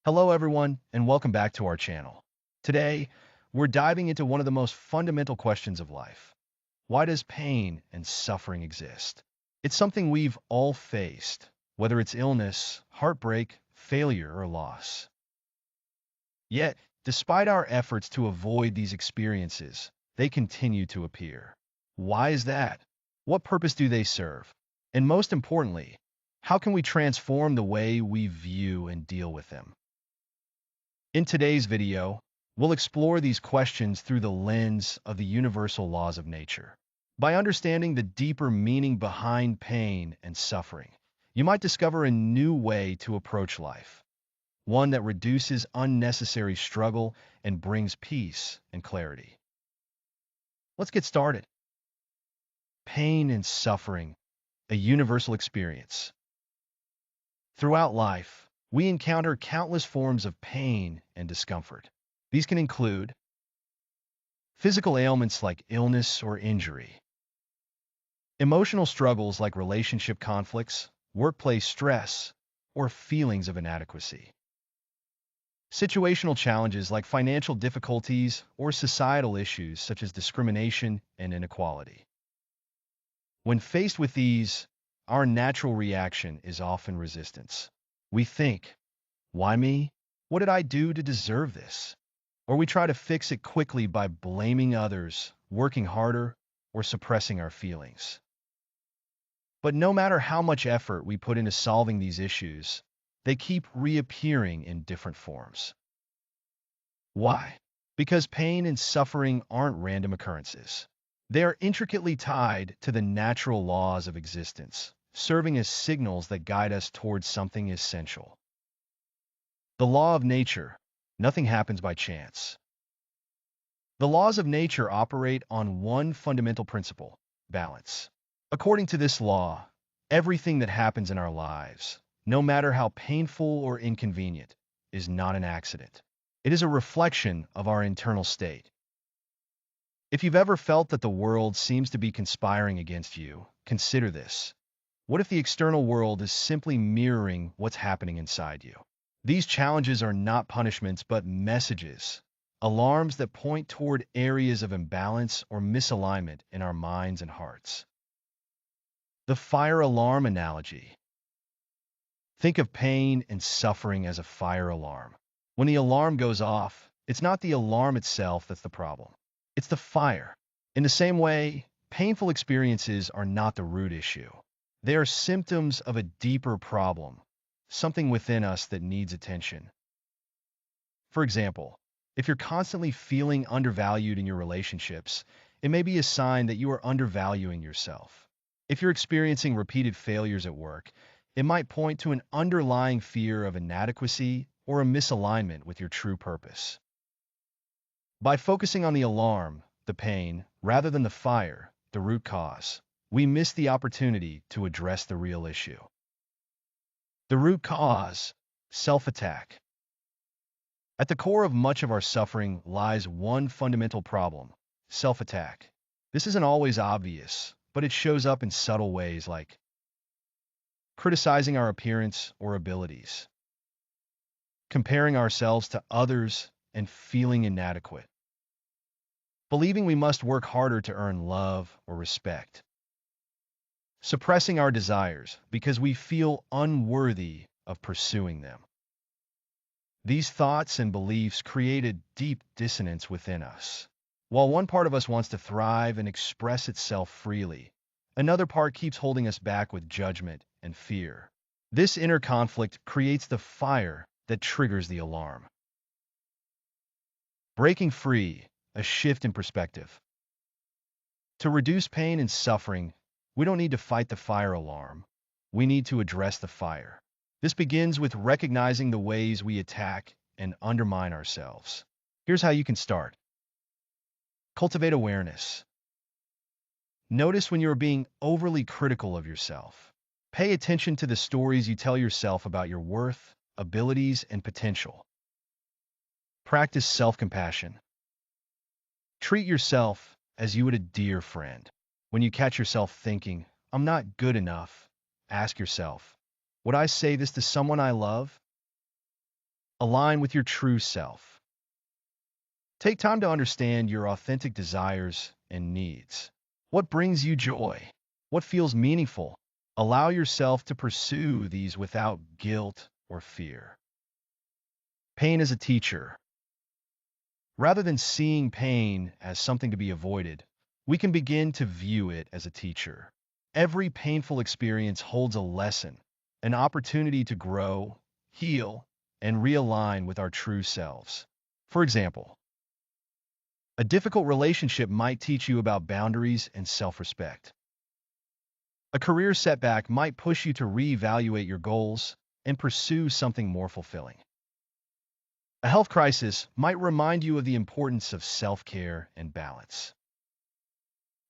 Hello everyone, and welcome back to our channel. Today, we're diving into one of the most fundamental questions of life. Why does pain and suffering exist? It's something we've all faced, whether it's illness, heartbreak, failure, or loss. Yet, despite our efforts to avoid these experiences, they continue to appear. Why is that? What purpose do they serve? And most importantly, how can we transform the way we view and deal with them? In today's video, we'll explore these questions through the lens of the universal laws of nature. By understanding the deeper meaning behind pain and suffering, you might discover a new way to approach life, one that reduces unnecessary struggle and brings peace and clarity. Let's get started. Pain and suffering, a universal experience. Throughout life, we encounter countless forms of pain and discomfort. These can include physical ailments like illness or injury, emotional struggles like relationship conflicts, workplace stress, or feelings of inadequacy, situational challenges like financial difficulties or societal issues such as discrimination and inequality. When faced with these, our natural reaction is often resistance. We think, why me? What did I do to deserve this? Or we try to fix it quickly by blaming others, working harder, or suppressing our feelings. But no matter how much effort we put into solving these issues, they keep reappearing in different forms. Why? Because pain and suffering aren't random occurrences. They are intricately tied to the natural laws of existence, serving as signals that guide us towards something essential. The law of nature. Nothing happens by chance. The laws of nature operate on one fundamental principle: balance. According to this law, everything that happens in our lives, no matter how painful or inconvenient, is not an accident. It is a reflection of our internal state. If you've ever felt that the world seems to be conspiring against you, consider this. What if the external world is simply mirroring what's happening inside you? These challenges are not punishments but messages, alarms that point toward areas of imbalance or misalignment in our minds and hearts. The fire alarm analogy. Think of pain and suffering as a fire alarm. When the alarm goes off, it's not the alarm itself that's the problem. It's the fire. In the same way, painful experiences are not the root issue. They are symptoms of a deeper problem, something within us that needs attention. For example, if you're constantly feeling undervalued in your relationships, it may be a sign that you are undervaluing yourself. If you're experiencing repeated failures at work, it might point to an underlying fear of inadequacy or a misalignment with your true purpose. By focusing on the alarm, the pain, rather than the fire, the root cause, we miss the opportunity to address the real issue. The root cause, self-attack. At the core of much of our suffering lies one fundamental problem: self-attack. This isn't always obvious, but it shows up in subtle ways like criticizing our appearance or abilities, comparing ourselves to others and feeling inadequate, believing we must work harder to earn love or respect, suppressing our desires because we feel unworthy of pursuing them. These thoughts and beliefs create a deep dissonance within us. While one part of us wants to thrive and express itself freely, another part keeps holding us back with judgment and fear. This inner conflict creates the fire that triggers the alarm. Breaking free, a shift in perspective. To reduce pain and suffering, we don't need to fight the fire alarm. We need to address the fire. This begins with recognizing the ways we attack and undermine ourselves. Here's how you can start. Cultivate awareness. Notice when you're being overly critical of yourself. Pay attention to the stories you tell yourself about your worth, abilities, and potential. Practice self-compassion. Treat yourself as you would a dear friend. When you catch yourself thinking, "I'm not good enough," ask yourself, "would I say this to someone I love?" Align with your true self. Take time to understand your authentic desires and needs. What brings you joy? What feels meaningful? Allow yourself to pursue these without guilt or fear. Pain as a teacher. Rather than seeing pain as something to be avoided, we can begin to view it as a teacher. Every painful experience holds a lesson, an opportunity to grow, heal, and realign with our true selves. For example, a difficult relationship might teach you about boundaries and self-respect. A career setback might push you to reevaluate your goals and pursue something more fulfilling. A health crisis might remind you of the importance of self-care and balance.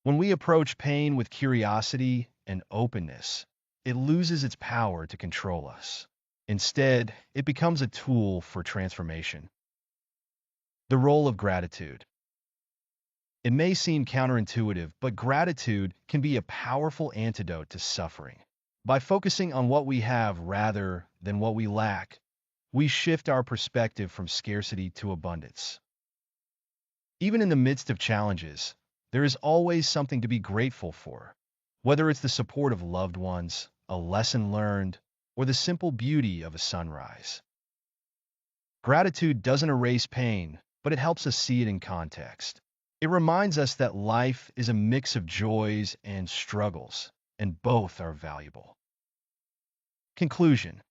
When we approach pain with curiosity and openness, it loses its power to control us. Instead, it becomes a tool for transformation. The role of gratitude. It may seem counterintuitive, but gratitude can be a powerful antidote to suffering. By focusing on what we have rather than what we lack, we shift our perspective from scarcity to abundance. Even in the midst of challenges, there is always something to be grateful for, whether it's the support of loved ones, a lesson learned, or the simple beauty of a sunrise. Gratitude doesn't erase pain, but it helps us see it in context. It reminds us that life is a mix of joys and struggles, and both are valuable. Conclusion.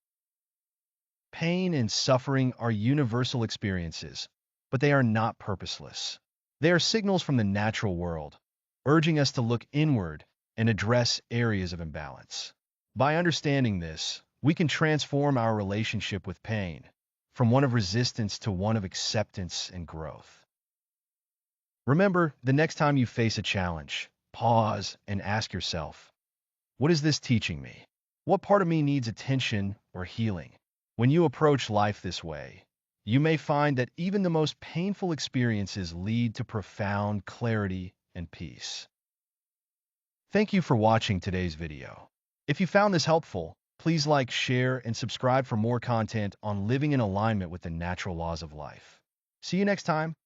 Pain and suffering are universal experiences, but they are not purposeless. They are signals from the natural world, urging us to look inward and address areas of imbalance. By understanding this, we can transform our relationship with pain, from one of resistance to one of acceptance and growth. Remember, the next time you face a challenge, pause and ask yourself, what is this teaching me? What part of me needs attention or healing? When you approach life this way, you may find that even the most painful experiences lead to profound clarity and peace. Thank you for watching today's video. If you found this helpful, please like, share, and subscribe for more content on living in alignment with the natural laws of life. See you next time.